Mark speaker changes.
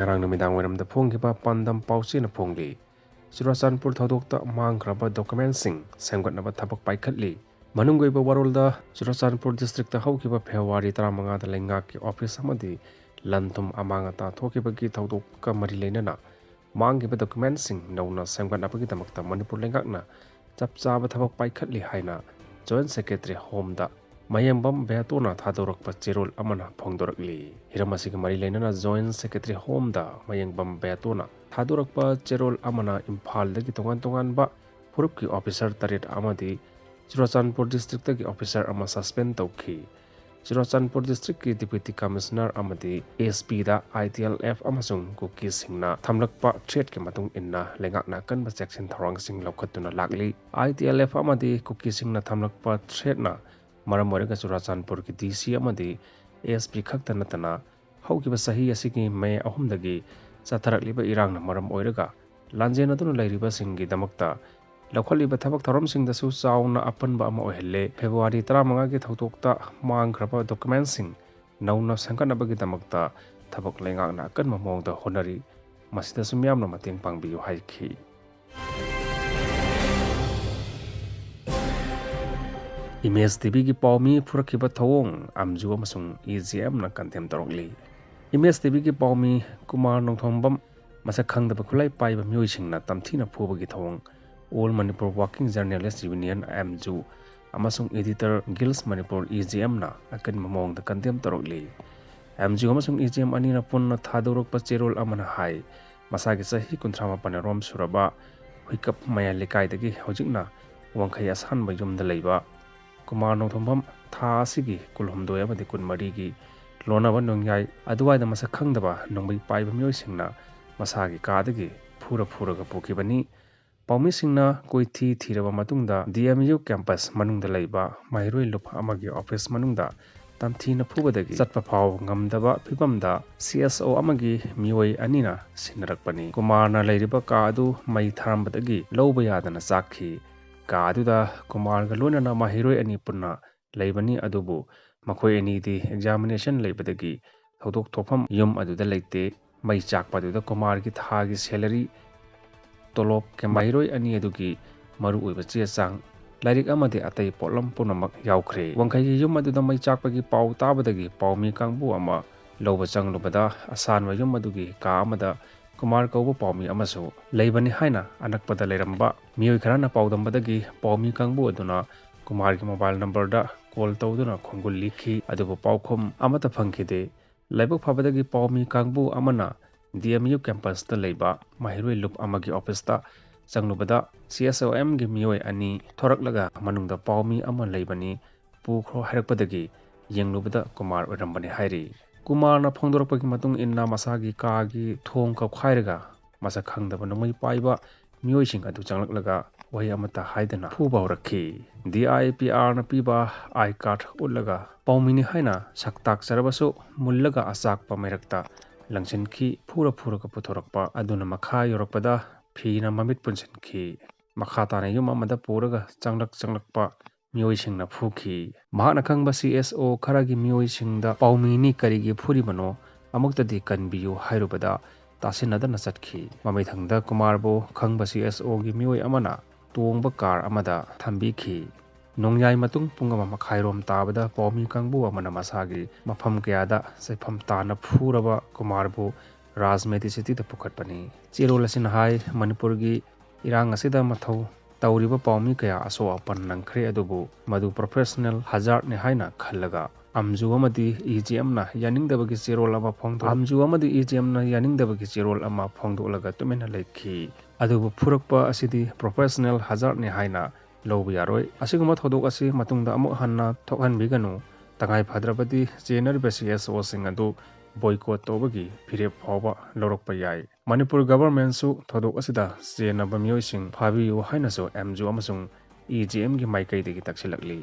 Speaker 1: ngarang numidang waramda Furakhiba pandam pausina phongli Churachandpur thodokta mangkraba documentsing semgatnaba thabak paikhatli manunggoiba warolda Churachandpur district ta haukiba February 15 da lengak ki office amadi lanthum amangata thokibagi thodok ka mari leinana manggiba documentsing nauna semgatnabagi damakta Manipur lengakna chapchaba thabak paikhatli haina Joint Secretary Home da Mayambam Beatona Thadorakpa Cherol Amana Phongdorakli Hiramasiga Mari Lainana Joint Secretary Home da Mayambam Beatona Thadorakpa Cherol Amana Imphal dagi tongan ba Purupki Officer Taret Amadi Churachandpur District dagi Officer ama suspend tawki Churachandpur District ki Deputy Commissioner Amadi SP da ITLF amasung Kuki Singna Thamlakpa threat ki matung inna lengakna kanba section tharang sing lokhatuna lakli ITLF Amadi Kuki Singna Thamlakpa threat na Maram Morega Churachandpur ki DC amadi ASP khakta natana haukiba sahi asigi May 3 dagi chatharakliba irangna maram oiraga lanjena duna lairiba singi damakta lakholiba thabak tharom singdasu chauna apanba ama ohelle February 15 gi thotokta mangkraba documentsing nauna sangkanabagi damakta thabak lengakna kanma mongda honari masida sumyamna mateng pangbiyu haiki Image TV ki Paomi Furakhiba Thouongbu Amju amasung Egm na Kandemn Twrakli Image TV ki Paomi Kumar Nongthombam masak khangdaba khulai paiba myoisingna tamthina phubagi thawong All Manipur Working Journalists Union Amju amasung Editor Guilds Manipur Egm na akan mamong da Kandemn Twrakli Amju amasung Egm anina punna thadorokpa cherol amana hai masagi sahi 38 rom suraba huikap maya lekai dagi hojikna wangkhai asanba yumda leiba Kumar Nongthombam tha asigi kulhumdoi amadi kunmari gi lonaba nongyai aduwaida masak khangdaba nongbai paiba myoisingna masagi kadagi phuraga pukibani Paomi singna koithi thiraba matungda DMU campus manungda leiba mairoi lup amagi office manungda tamthina phubadagi chatpa phaw ngamdaba phibamda CSO amagi mioi anina sinarakpani Kumarna leiriba ka adu mai tharambadagi loba yadana chakhi ka aduda Kumar ga lonana mahiroi ani punna leibani adubu makhoi ani di examination leibadagi thodok thofam yum aduda leite mai chakpa aduda Kumar gi thagi salary tolop ke mahiroi ani adugi maru oiba che chang lairik amade atai potlam punamak yaukhre wangkhai gi yum aduda mai chakpa gi pau tabadagi Paomi kangbu ama loba changlubada asanwa yum adugi ka amada Kumar kauba Paomi amasu leibani haina anakpada leiramba mioi kharana paudambadagi Paomi kangbu aduna Kumar gi mobile number da call tawduna khongul likhi adubu paukhum amata phangkhide laibak phabadagi Paomi kangbu amana DMU campus da leiba mahiroi lup amagi office ta changlubada CSOM gi mioi ani thoraklaga manungda Paomi ama leibani pukhro harakpadagi yenglubada Kumar orambani hairi Kumar na phongdorakpagi matung inna masagi kaagi thong kap khairaga masak khangdaba nongmai paiba mioising adu changlaklaga wahi amata haidana phuba horakhi DIPR na piba I card ullaga Paomi ni haina saktak sarabasu mullaga asakpa mairakta langsinki phuraga puthorakpa aduna makha yorakpada phina mamit punsinki makha tana yum amada puraga changlakpa mioisingna phukhi mahana khangba CSO kharagi mioisingda Paomi ni karigi phuribano amuktadi kanbiyu hairubada tasinadana chatkhi mamaithangda Kumarbo khangba CSO gi mioi amana tongba car amada thambikhi nongyai matung pungama makhairom tabada Paomi kangbu amana masagi mafam kayada saifam tana phuraba Kumarbo Rajmeti City da pukhatpani cherolasin hai Manipur gi irang asida mathau tawriba Paomi kaya aso apan nangkhre adubu madu professional hazard ne haina khallaga Amju amadi Egm na yaningdabagi cherol ama phongdo Amju amadi Egm na yaningdabagi cherol ama phongdolaga tumena leikhi adubu phurakpa asidi professional hazard ne haina lobu yaroi asiguma thodok asi matungda amu hanna thokhan biganu tangai bhadrapati chenar bcs wasing adu boycott tobagi phirep phawa lorokpa yai Manipur government su thodok asida chenaba myoising phabiyu haina so Amju amasung Egm gi maikai degi taksilakli